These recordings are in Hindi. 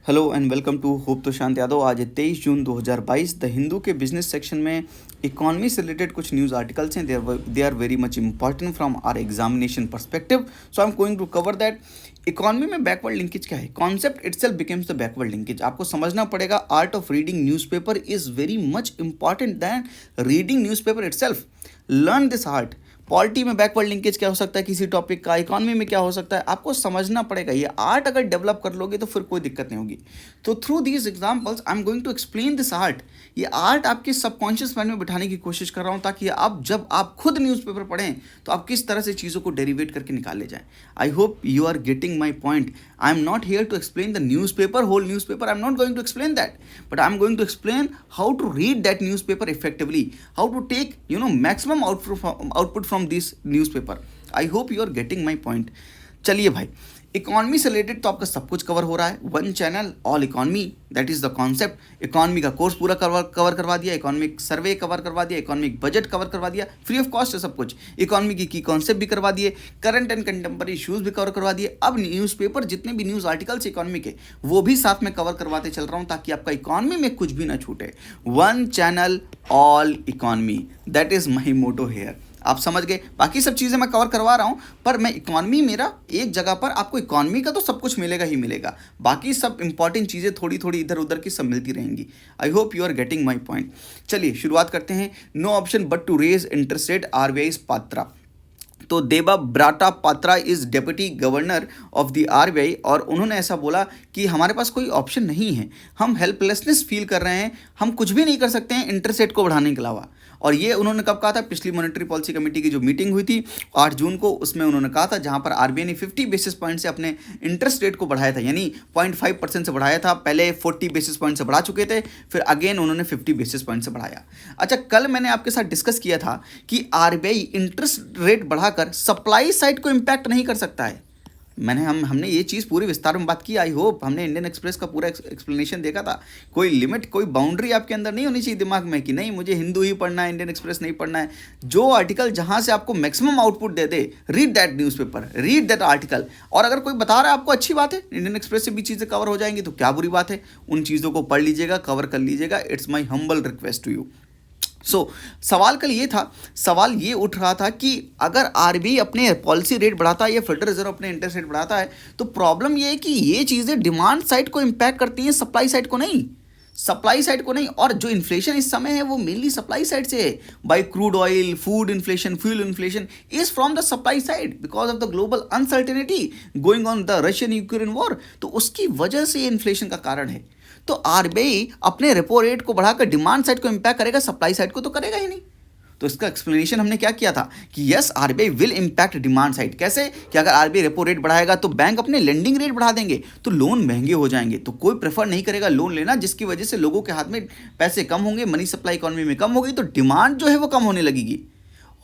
हेलो एंड वेलकम टू होप तो शांत यादव। आज है 23 जून 2022। द हिंदू के बिजनेस सेक्शन में इकॉनमी से रिलेटेड कुछ न्यूज़ आर्टिकल्स हैं। They are very much important from our examination perspective, so I am going to cover that. Economy में बैकवर्ड लिंकेज क्या है? Concept itself becomes the backward linkage. आपको समझना पड़ेगा art of reading newspaper is very much important than reading newspaper itself. Learn this art. Polity में बैकवर्ड लिंकेज क्या हो सकता है किसी टॉपिक का, इकॉनमी में क्या हो सकता है, आपको समझना पड़ेगा। ये आर्ट अगर डेवलप कर लोगे तो फिर कोई दिक्कत नहीं होगी। तो through these examples I am going to explain this art. ये आर्ट आपके सबकॉन्शियस माइंड में बिठाने की कोशिश कर रहा हूँ ताकि आप जब आप खुद न्यूज़पेपर पढ़ें तो आप किस तरह से चीज़ों को डेरिवेट करके निकाल ले जाएं। I hope you are getting my point. I am not here to explain the newspaper, whole newspaper. I am not going to explain that, but I am going to explain how to read that newspaper effectively, how to take maximum output from this newspaper. I hope you are getting my point. चलिए भाई, इकॉनमी से रिलेटेड तो आपका सब कुछ कवर हो रहा है। One channel all economy, that is the concept. Economy का कोर्स पूरा कवर करवा दिया, इकोनॉमिक सर्वे कवर करवा दिया, इकोनॉमिक बजट कवर करवा दिया, फ्री ऑफ कॉस्ट है सब कुछ। इकॉनमी की कॉन्सेप्ट भी करवा दिए, करंट एंड कंटेम्पररी इश्यूज भी कवर करवा दिए। अब न्यूज़पेपर जितने भी न्यूज़ आर्टिकल्स इकॉनमी के वो भी साथ में कवर करवाते चल रहा हूँ ताकि आपका इकॉनमी में कुछ भी ना छूटे। One channel all economy, that is my motto here. आप समझ गए। बाकी सब चीज़ें मैं कवर करवा रहा हूँ, पर मैं इकॉनमी मेरा एक जगह पर, आपको इकॉनमी का तो सब कुछ मिलेगा ही मिलेगा, बाकी सब इंपॉर्टेंट चीज़ें थोड़ी थोड़ी इधर उधर की सब मिलती रहेंगी। I hope you are getting my point. चलिए शुरुआत करते हैं। No option but to raise interest rate, RBI Patra. तो Debabrata Patra is deputy governor of the RBI, और उन्होंने ऐसा बोला कि हमारे पास कोई ऑप्शन नहीं है, हम हेल्पलेसनेस फील कर रहे हैं, हम कुछ भी नहीं कर सकते हैं इंटरेस्ट रेट को बढ़ाने के अलावा। और ये उन्होंने कब कहा था? पिछली मॉनेटरी पॉलिसी कमेटी की जो मीटिंग हुई थी 8 जून को, उसमें उन्होंने कहा था, जहां पर आरबीआई ने 50 बेसिस पॉइंट से अपने इंटरेस्ट रेट को बढ़ाया था, यानी 0.5% से बढ़ाया था। पहले 40 बेसिस पॉइंट से बढ़ा चुके थे, फिर अगेन उन्होंने 50 बेसिस पॉइंट से बढ़ाया। अच्छा, कल मैंने आपके साथ डिस्कस किया था कि आरबीआई इंटरेस्ट रेट बढ़ाकर सप्लाई साइड को इम्पैक्ट नहीं कर सकता है। हमने ये चीज़ पूरी विस्तार में बात की। आई होप हमने इंडियन एक्सप्रेस का पूरा एक्सप्लेनेशन देखा था। कोई लिमिट, कोई बाउंड्री आपके अंदर नहीं होनी चाहिए दिमाग में कि नहीं मुझे हिंदू ही पढ़ना है, इंडियन एक्सप्रेस नहीं पढ़ना है। जो आर्टिकल जहां से आपको maximum output they they, read that newspaper, read that article. और अगर कोई बता रहा है आपको, अच्छी बात है, इंडियन एक्सप्रेस से भी चीज़ें कवर हो जाएंगी तो क्या बुरी बात है। उन चीज़ों को पढ़ लीजिएगा, कवर कर लीजिएगा। It's my humble request to you. सवाल कल ये था, सवाल ये उठ रहा था कि अगर आरबीआई अपने पॉलिसी रेट बढ़ाता है या फेडरल रिजर्व अपने इंटरेस्ट रेट बढ़ाता है तो प्रॉब्लम ये है कि ये चीज़ें डिमांड साइड को इम्पैक्ट करती हैं, सप्लाई साइड को नहीं। सप्लाई साइड को नहीं। और जो इन्फ्लेशन इस समय है वो मेनली सप्लाई साइड से है। By crude oil, food inflation, fuel inflation is from the supply side because of the global uncertainty going on the Russian Ukraine war. तो उसकी वजह से ये इन्फ्लेशन का कारण है। तो आरबीआई अपने रेपो रेट को बढ़ाकर डिमांड साइड को इम्पैक्ट करेगा, सप्लाई साइड को तो करेगा ही नहीं। तो इसका एक्सप्लेनेशन हमने क्या किया था कि yes, RBI will impact demand side. कैसे? कि अगर आरबीआई रेपो रेट बढ़ाएगा तो बैंक अपने लेंडिंग रेट बढ़ा देंगे, तो लोन महंगे हो जाएंगे, तो कोई प्रेफर नहीं करेगा लोन लेना, जिसकी वजह से लोगों के हाथ में पैसे कम होंगे, मनी सप्लाई इकोनॉमी में कम होगी, तो डिमांड जो है वो कम होने लगेगी।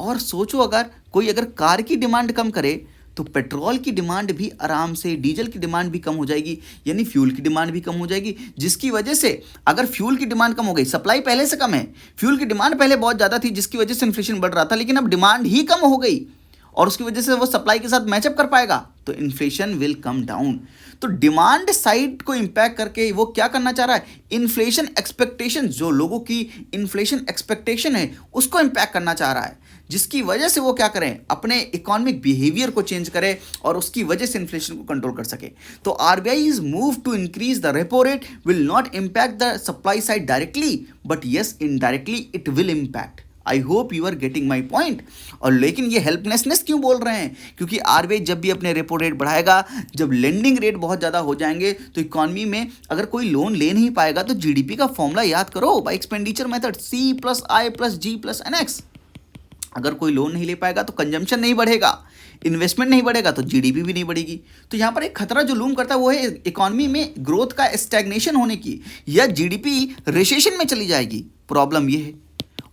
और सोचो, अगर कार की डिमांड कम करे तो पेट्रोल की डिमांड भी आराम से, डीजल की डिमांड भी कम हो जाएगी, यानी फ्यूल की डिमांड भी कम हो जाएगी। जिसकी वजह से अगर फ्यूल की डिमांड कम हो गई, सप्लाई पहले से कम है, फ्यूल की डिमांड पहले बहुत ज़्यादा थी जिसकी वजह से इन्फ्लेशन बढ़ रहा था, लेकिन अब डिमांड ही कम हो गई और उसकी वजह से वो सप्लाई के साथ मैचअप कर पाएगा, तो इन्फ्लेशन विल कम डाउन। तो डिमांड साइड को इंपैक्ट करके वो क्या करना चाह रहा है? इन्फ्लेशन एक्सपेक्टेशन, जो लोगों की इन्फ्लेशन एक्सपेक्टेशन है उसको इंपैक्ट करना चाह रहा है, जिसकी वजह से वो क्या करें? अपने इकोनॉमिक बिहेवियर को चेंज करें और उसकी वजह से इन्फ्लेशन को कंट्रोल कर सके। तो RBI is move to increase the repo rate will not impact the supply side directly, but yes, indirectly it will impact. I hope you are getting my point. और लेकिन ये हेल्पलेसनेस क्यों बोल रहे हैं? क्योंकि आरबीआई जब भी अपने रेपो रेट बढ़ाएगा, जब लेंडिंग रेट बहुत ज़्यादा हो जाएंगे, तो इकॉनमी में अगर कोई लोन ले नहीं पाएगा तो जीडीपी का फॉर्मूला याद करो, बाय एक्सपेंडिचर मेथड, C+I+G+NX। अगर कोई लोन नहीं ले पाएगा तो कंजम्पशन नहीं बढ़ेगा, इन्वेस्टमेंट नहीं बढ़ेगा, तो जीडीपी भी नहीं बढ़ेगी। तो यहाँ पर एक खतरा जो लूम करता है वो है इकोनॉमी में ग्रोथ का स्टैग्नेशन होने की, या जीडीपी रिसेशन में चली जाएगी। प्रॉब्लम ये है।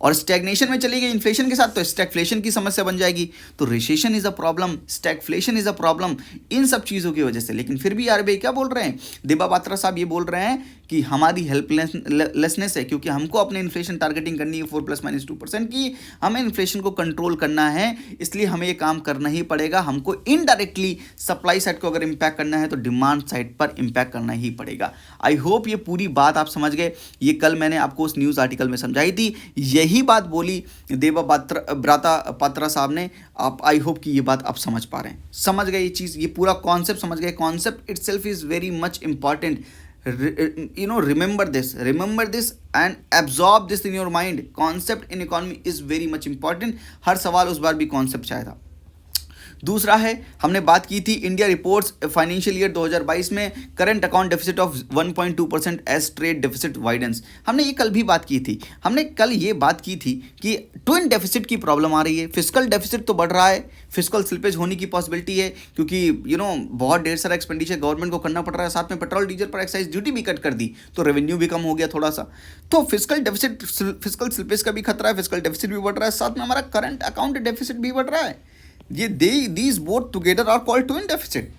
और स्टैग्नेशन में चली गई इन्फ्लेशन के साथ तो स्टैगफ्लेशन की समस्या बन जाएगी। तो recession is a problem, stagflation is a problem in सब चीज़ों की वजह से। लेकिन फिर भी आरबीआई क्या बोल रहे हैं, दिबा पात्रा साहब ये बोल रहे हैं कि हमारी हेल्पलेसनेस है, क्योंकि हमको अपने इन्फ्लेशन टारगेटिंग करनी है 4 ± 2% की, हमें इन्फ्लेशन को कंट्रोल करना है, इसलिए हमें ये काम करना ही पड़ेगा। हमको इनडायरेक्टली सप्लाई साइड को अगर इम्पैक्ट करना है तो डिमांड साइड पर इम्पैक्ट करना ही पड़ेगा। आई होप ये पूरी बात आप समझ गए। ये कल मैंने आपको उस न्यूज़ आर्टिकल में समझाई थी, यही बात बोली देबा पात्रा साहब ने। आप आई होप कि ये बात आप समझ पा रहे हैं, समझ गए ये चीज़, ये पूरा कॉन्सेप्ट समझ गए। Concept itself is very much important. Remember this and absorb this in your mind. Concept in economy is very much important. हर सवाल उस बार भी कॉन्सेप्ट चाहिए था। दूसरा है, हमने बात की थी इंडिया रिपोर्ट्स फाइनेंशियल ईयर 2022 में current account deficit of 1.2% as trade deficit widens. हमने ये कल भी बात की थी। हमने कल ये बात की थी कि ट्विन डेफिसिट की प्रॉब्लम आ रही है, फिस्कल डेफिसिट तो बढ़ रहा है, फिस्कल स्लिपेज होने की पॉसिबिलिटी है, क्योंकि बहुत ढेर सारा एक्सपेंडिचर गवर्नमेंट को करना पड़ रहा है। साथ में पेट्रोल डीजल पर एक्साइज ड्यूटी भी कट कर दी तो रेवेन्यू भी कम हो गया थोड़ा सा। तो फिस्कल डेफिसिट, फिस्कल स्लिपेज का भी खतरा है, फिस्कल डेफिसिट भी बढ़ रहा है, साथ में हमारा करंट अकाउंट डेफिसिट भी बढ़ रहा है। ये these both together are called twin deficit.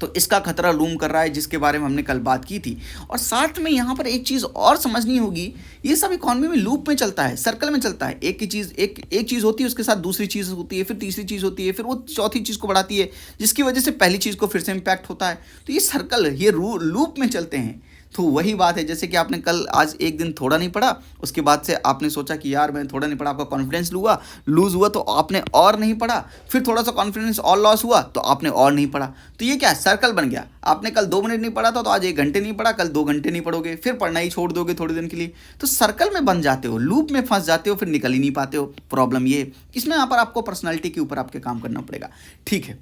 तो इसका खतरा लूम कर रहा है, जिसके बारे में हमने कल बात की थी। और साथ में यहाँ पर एक चीज़ और समझनी होगी, ये सब इकॉनमी में लूप में चलता है, सर्कल में चलता है। एक चीज़ होती है, उसके साथ दूसरी चीज़ होती है, फिर तीसरी चीज़ होती है, फिर वो चौथी चीज़ को बढ़ाती है, जिसकी वजह से पहली चीज़ को फिर से इम्पैक्ट होता है। तो ये सर्कल, ये लूप में चलते हैं। तो वही बात है, जैसे कि आपने कल आज एक दिन थोड़ा नहीं पढ़ा, उसके बाद से आपने सोचा कि यार मैं थोड़ा नहीं पढ़ा, आपका कॉन्फिडेंस लूज़ हुआ तो आपने और नहीं पढ़ा, फिर थोड़ा सा कॉन्फिडेंस और लॉस हुआ तो आपने और नहीं पढ़ा। तो ये क्या है, सर्कल बन गया। आपने कल 2 मिनट नहीं पढ़ा था तो आज 1 घंटे नहीं पढ़ा, कल 2 घंटे नहीं पढ़ोगे, फिर पढ़ना ही छोड़ दोगे थोड़े दिन के लिए। तो सर्कल में बन जाते हो, लूप में फंस जाते हो, फिर निकल ही नहीं पाते हो। प्रॉब्लम ये है, इसमें यहाँ पर आपको पर्सनैलिटी के ऊपर आपके काम करना पड़ेगा। ठीक है,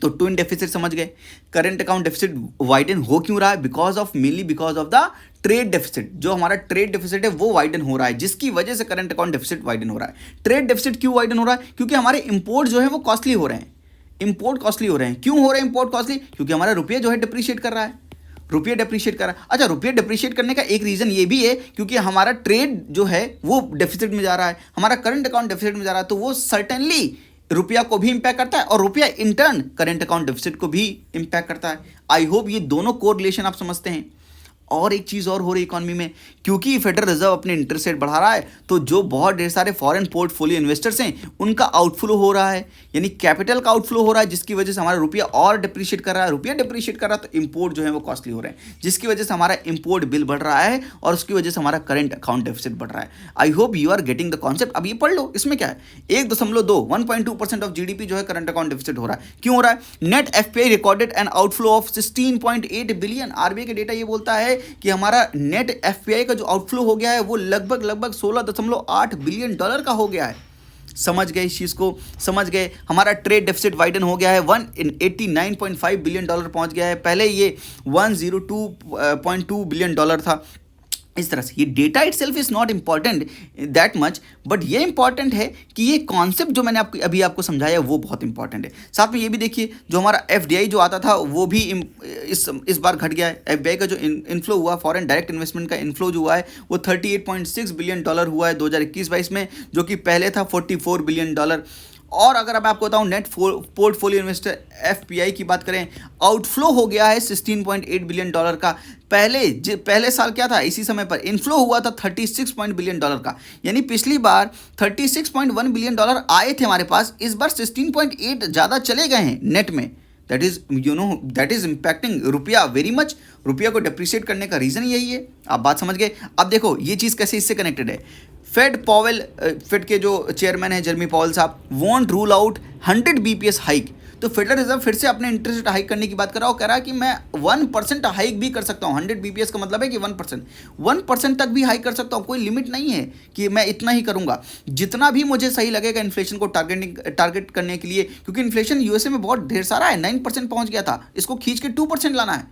तो ट्विन डेफिसिट समझ गए। करंट अकाउंट डेफिसिट वाइडन हो क्यों रहा है, mainly because of the trade deficit. जो हमारा ट्रेड डेफिसिट है वो वाइडन हो रहा है, जिसकी वजह से करंट अकाउंट डेफिसिट वाइडन हो रहा है। ट्रेड डेफिसिट क्यों वाइडन हो रहा है, क्योंकि हमारे इंपोर्ट जो है वो कॉस्टली हो रहे हैं। इंपोर्ट कॉस्टली हो रहे हैं, क्यों हो रहे हैं इंपोर्ट कॉस्टली, क्योंकि हमारा रुपया जो है डिप्रिशिएट कर रहा है, रुपया डिप्रिशिएट कर रहा है। अच्छा, रुपया डिप्रिशिएट करने का एक रीज़न ये भी है क्योंकि हमारा ट्रेड जो है वो डेफिसिट में जा रहा है, हमारा करंट अकाउंट डेफिसिट में जा रहा है, तो वो सर्टेनली रुपया को भी इंपैक्ट करता है और रुपया इंटर्न करंट अकाउंट डेफिसिट को भी इंपैक्ट करता है। आई होप ये दोनों कोरिलेशन आप समझते हैं। और एक चीज़ और हो रही इकॉनमी में, क्योंकि फेडरल रिजर्व अपने इंटरेस्ट रेट बढ़ा रहा है, तो जो बहुत ढेर सारे फॉरेन पोर्टफोलियो इन्वेस्टर्स हैं उनका आउटफ्लो हो रहा है, यानी कैपिटल का आउटफ्लो हो रहा है, जिसकी वजह से हमारा रुपया और डिप्रिशिएट कर रहा है। रुपया डिप्रिशिएट कर रहा है तो इंपोर्ट जो है वो कॉस्टली हो रहे हैं, जिसकी वजह से हमारा इंपोर्ट बिल बढ़ रहा है और उसकी वजह से हमारा करंट अकाउंट डेफिसिट बढ़ रहा है। I hope you are getting the concept. अब ये पढ़ लो, इसमें क्या है, 1.2% ऑफ जीडीपी जो है करंट अकाउंट डेफिसिट हो रहा है। क्यों हो रहा है, net FPI recorded an outflow of 16.8 billion. RBI का डेटा ये बोलता है कि हमारा नेट एफपीआई का जो आउटफ्लो हो गया है वो लगभग 16.8 बिलियन डॉलर का हो गया है। समझ गए इस चीज़ को, समझ गए। हमारा ट्रेड डेफिसिट वाइडन हो गया है, 189.5 बिलियन डॉलर पहुंच गया है, पहले ये 102.2 बिलियन डॉलर था। इस तरह से ये data itself is not important that much, but ये इंपॉर्टेंट है कि ये कॉन्सेप्ट जो मैंने अभी आपको समझाया वो बहुत इंपॉर्टेंट है। साथ में ये भी देखिए, जो हमारा एफडीआई जो आता था वो भी इस बार घट गया है। एफडीआई का जो इनफ्लो हुआ, फॉरेन डायरेक्ट इन्वेस्टमेंट का इनफ्लो जो हुआ है वो 38.6 बिलियन डॉलर हुआ है 2021-22 में, जो कि पहले था 44 बिलियन डॉलर। और अगर मैं आपको बताऊं नेट पोर्टफोलियो इन्वेस्टर एफपीआई की बात करें, आउटफ्लो हो गया है 16.8 बिलियन डॉलर का। पहले साल क्या था, इसी समय पर इनफ्लो हुआ था 36 बिलियन डॉलर का, यानी पिछली बार 36.1 बिलियन डॉलर आए थे हमारे पास, इस बार 16.8 ज़्यादा चले गए हैं नेट में। दैट इज इम्पैक्टिंग रुपया वेरी मच। रुपया को डिप्रिशिएट करने का रीज़न यही है। आप बात समझ गए। अब देखो ये चीज़ कैसे इससे कनेक्टेड है। फेड के जो चेयरमैन है जेरेमी पॉवेल साहब, want rule out 100 BPS hike. तो फेडरल रिजर्व फिर से अपने इंटरेस्ट रेट हाइक करने की बात कर रहा है, कह रहा है कि मैं 1% हाइक भी कर सकता हूँ। 100 BPS का मतलब है कि 1% तक भी हाइक कर सकता हूँ। कोई लिमिट नहीं है कि मैं इतना ही करूँगा, जितना भी मुझे सही लगेगा इन्फ्लेशन को टारगेट करने के लिए, क्योंकि इन्फ्लेशन यूएसए में बहुत ढेर सारा है, 9% पहुँच गया था, इसको खींच के 2% लाना है।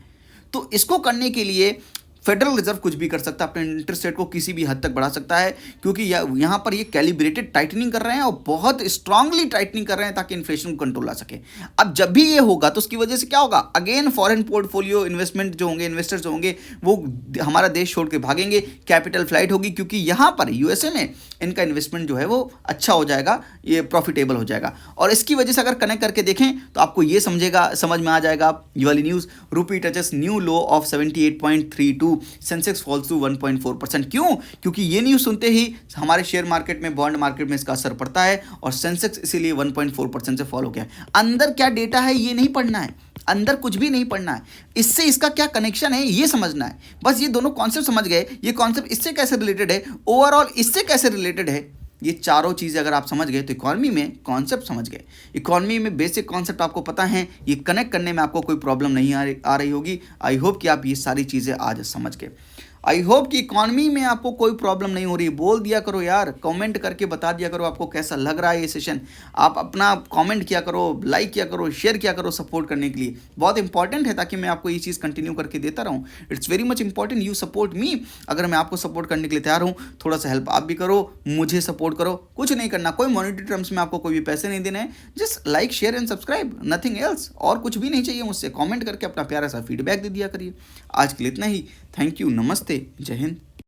तो इसको करने के लिए फेडरल रिजर्व कुछ भी कर सकता है, अपने इंटरेस्ट रेट को किसी भी हद तक बढ़ा सकता है, क्योंकि यहाँ पर ये कैलिब्रेटेड टाइटनिंग कर रहे हैं और बहुत स्ट्रांगली टाइटनिंग कर रहे हैं ताकि इन्फ्लेशन को कंट्रोल आ सके। अब जब भी ये होगा तो उसकी वजह से क्या होगा, अगेन फॉरेन पोर्टफोलियो इन्वेस्टमेंट जो होंगे, इन्वेस्टर्स जो होंगे वो हमारा देश छोड़ के भागेंगे, कैपिटल फ्लाइट होगी, क्योंकि यहाँ पर यूएसए में इनका इन्वेस्टमेंट जो है वो अच्छा हो जाएगा, ये प्रॉफिटेबल हो जाएगा। और इसकी वजह से अगर कनेक्ट करके देखें तो आपको ये समझ में आ जाएगा ये वाली news, rupee touches new low of 78.32, Sensex falls to 1.4%। क्यों? क्योंकि ये न्यूज़ सुनते ही हमारे शेयर मार्केट में, बॉन्ड मार्केट में इसका असर पड़ता है और सेंसेक्स इसीलिए 1.4% से फॉल हो गया। अंदर क्या डेटा है ये नहीं पढ़ना है, अंदर कुछ भी नहीं पढ़ना है, इससे इसका क्या कनेक्शन है ये समझना है। बस ये दोनों कॉन्सेप्ट समझ गए, ये कॉन्सेप्ट इससे कैसे रिलेटेड है, ओवरऑल इससे कैसे रिलेटेड है, ये चारों चीज़ें अगर आप समझ गए तो इकॉनमी में कॉन्सेप्ट समझ गए। इकॉनमी में बेसिक कॉन्सेप्ट आपको पता है, ये कनेक्ट करने में आपको कोई प्रॉब्लम नहीं आ रही होगी। आई होप कि आप ये सारी चीज़ें आज समझ गए। आई होप कि इकॉनमी में आपको कोई प्रॉब्लम नहीं हो रही। बोल दिया करो यार, कमेंट करके बता दिया करो आपको कैसा लग रहा है ये सेशन। आप अपना कमेंट किया करो, लाइक किया करो, शेयर किया करो सपोर्ट करने के लिए। बहुत इंपॉर्टेंट है ताकि मैं आपको ये चीज़ कंटिन्यू करके देता रहूँ। It's very much important you support me. अगर मैं आपको सपोर्ट करने के लिए तैयार हूँ, थोड़ा सा हेल्प आप भी करो, मुझे सपोर्ट करो। कुछ नहीं करना, कोई मॉनिटरी टर्म्स में आपको कोई भी पैसे नहीं देने हैं। Just like, share and subscribe, nothing else. और कुछ भी नहीं चाहिए मुझसे। कमेंट करके अपना प्यारा सा फीडबैक दे दिया करिए। आज के लिए इतना ही। थैंक यू, नमस्ते, जय हिंद।